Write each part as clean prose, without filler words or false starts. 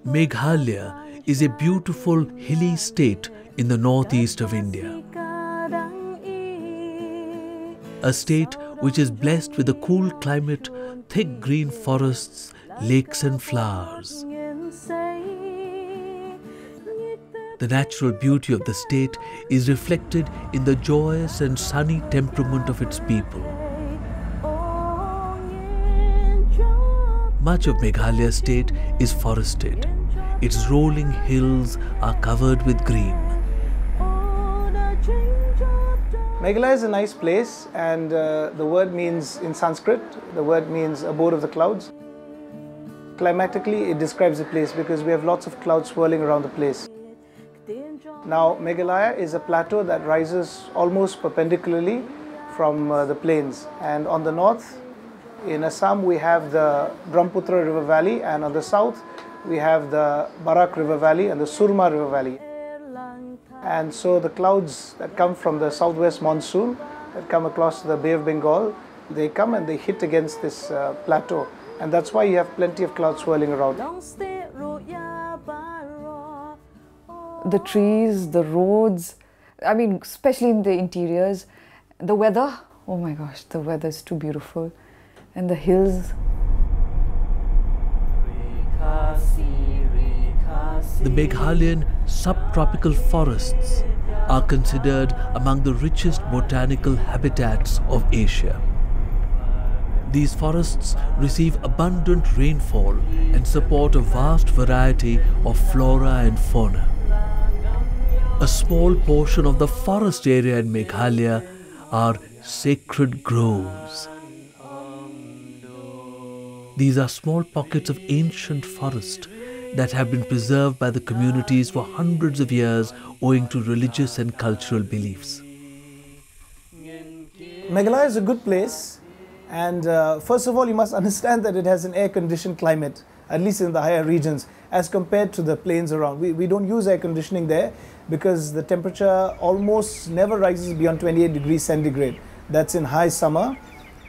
Meghalaya is a beautiful hilly state in the northeast of India. A state which is blessed with a cool climate, thick green forests, lakes and flowers. The natural beauty of the state is reflected in the joyous and sunny temperament of its people. Much of Meghalaya state is forested. Its rolling hills are covered with green. Meghalaya is a nice place, and the word means, in Sanskrit, the word means abode of the clouds. Climatically, it describes the place because we have lots of clouds swirling around the place. Now, Meghalaya is a plateau that rises almost perpendicularly from the plains. And on the north, in Assam, we have the Brahmaputra River Valley, and on the south, we have the Barak River Valley and the Surma River Valley. And so the clouds that come from the southwest monsoon, that come across the Bay of Bengal, they come and they hit against this plateau. And that's why you have plenty of clouds swirling around. The trees, the roads, I mean, especially in the interiors, the weather, oh my gosh, the weather is too beautiful. And the hills. The Meghalayan subtropical forests are considered among the richest botanical habitats of Asia. These forests receive abundant rainfall and support a vast variety of flora and fauna. A small portion of the forest area in Meghalaya are sacred groves. These are small pockets of ancient forest that have been preserved by the communities for hundreds of years owing to religious and cultural beliefs. Meghalaya is a good place, and first of all you must understand that it has an air-conditioned climate, at least in the higher regions, as compared to the plains around. We don't use air conditioning there because the temperature almost never rises beyond 28 degrees centigrade. That's in high summer.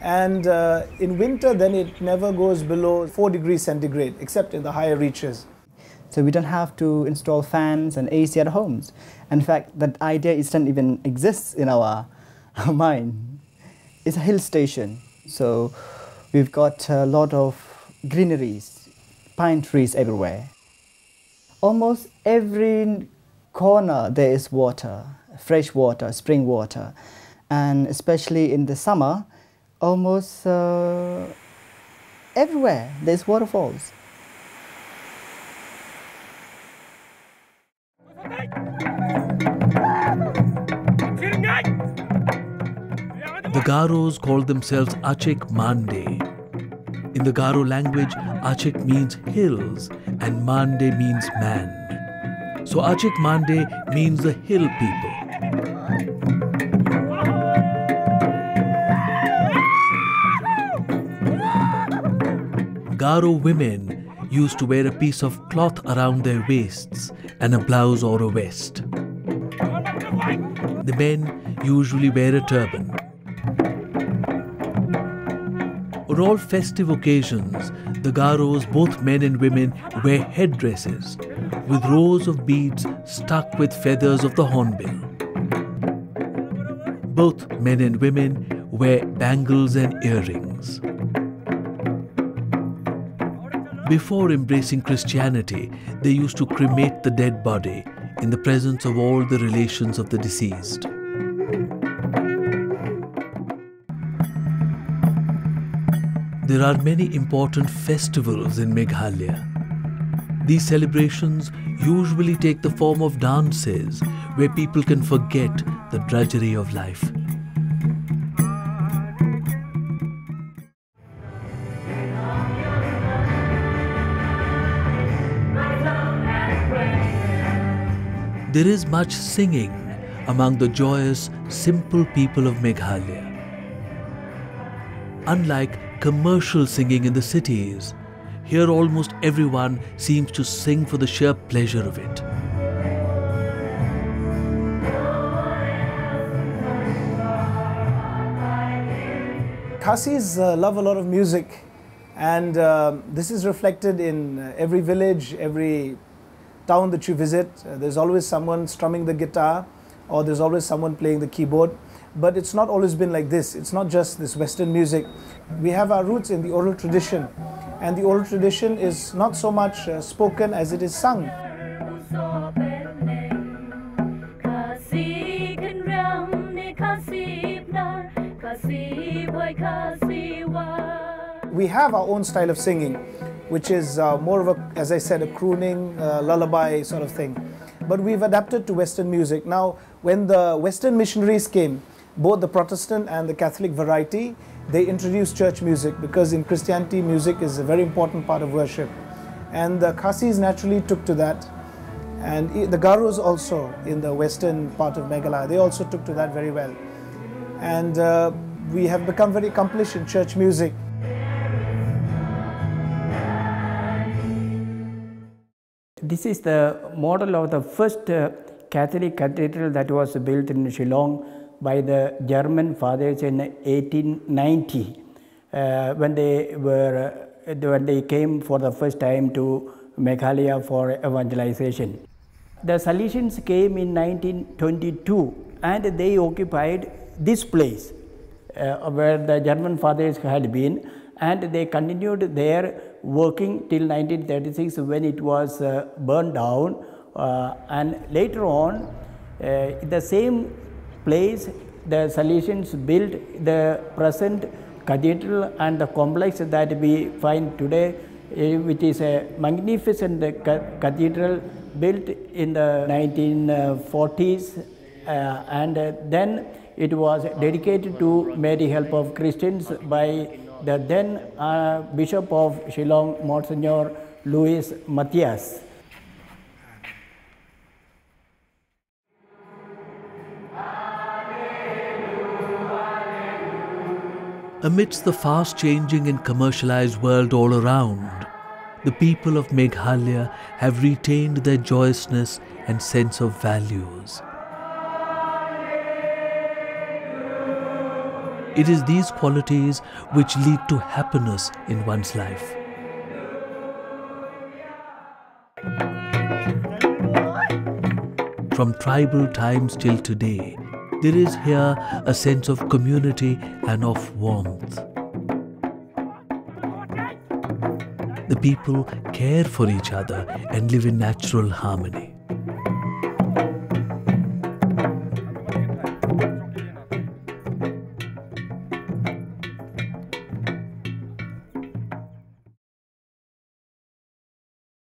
And in winter, then it never goes below 4 degrees centigrade, except in the higher reaches. So we don't have to install fans and AC at homes. In fact, that idea doesn't even exist in our mind. It's a hill station, so we've got a lot of greeneries, pine trees everywhere. Almost every corner there is water, fresh water, spring water, and especially in the summer, almost everywhere there's waterfalls. The Garos call themselves Achik-mande. In the Garo language, Achik means hills and Mande means man. So Achik-mande means the hill people. Garo women used to wear a piece of cloth around their waists and a blouse or a vest. The men usually wear a turban. On all festive occasions, the Garos, both men and women, wear headdresses with rows of beads stuck with feathers of the hornbill. Both men and women wear bangles and earrings. Before embracing Christianity, they used to cremate the dead body in the presence of all the relations of the deceased. There are many important festivals in Meghalaya. These celebrations usually take the form of dances where people can forget the drudgery of life. There is much singing among the joyous, simple people of Meghalaya. Unlike commercial singing in the cities, here almost everyone seems to sing for the sheer pleasure of it. Khasis love a lot of music, and this is reflected in every village, every town that you visit. There's always someone strumming the guitar, or there's always someone playing the keyboard. But it's not always been like this. It's not just this Western music. We have our roots in the oral tradition, and the oral tradition is not so much spoken as it is sung. We have our own style of singing, which is more of a, as I said, a crooning, lullaby sort of thing. But we've adapted to Western music. Now, when the Western missionaries came, both the Protestant and the Catholic variety, they introduced church music, because in Christianity, music is a very important part of worship. And the Khasis naturally took to that. And the Garos also, in the western part of Meghalaya, they also took to that very well. And we have become very accomplished in church music. This is the model of the first Catholic cathedral that was built in Shillong by the German fathers in 1890, when they came for the first time to Meghalaya for evangelization. The Salesians came in 1922, and they occupied this place where the German fathers had been, and they continued their working till 1936, when it was burned down. And later on, in the same place, the Salesians built the present cathedral and the complex that we find today, which is a magnificent cathedral built in the 1940s, and then it was dedicated to Mary Help of Christians by the then Bishop of Shillong, Monsignor Louis Matthias. Amidst the fast-changing and commercialized world all around, the people of Meghalaya have retained their joyousness and sense of values. It is these qualities which lead to happiness in one's life. From tribal times till today, there is here a sense of community and of warmth. The people care for each other and live in natural harmony.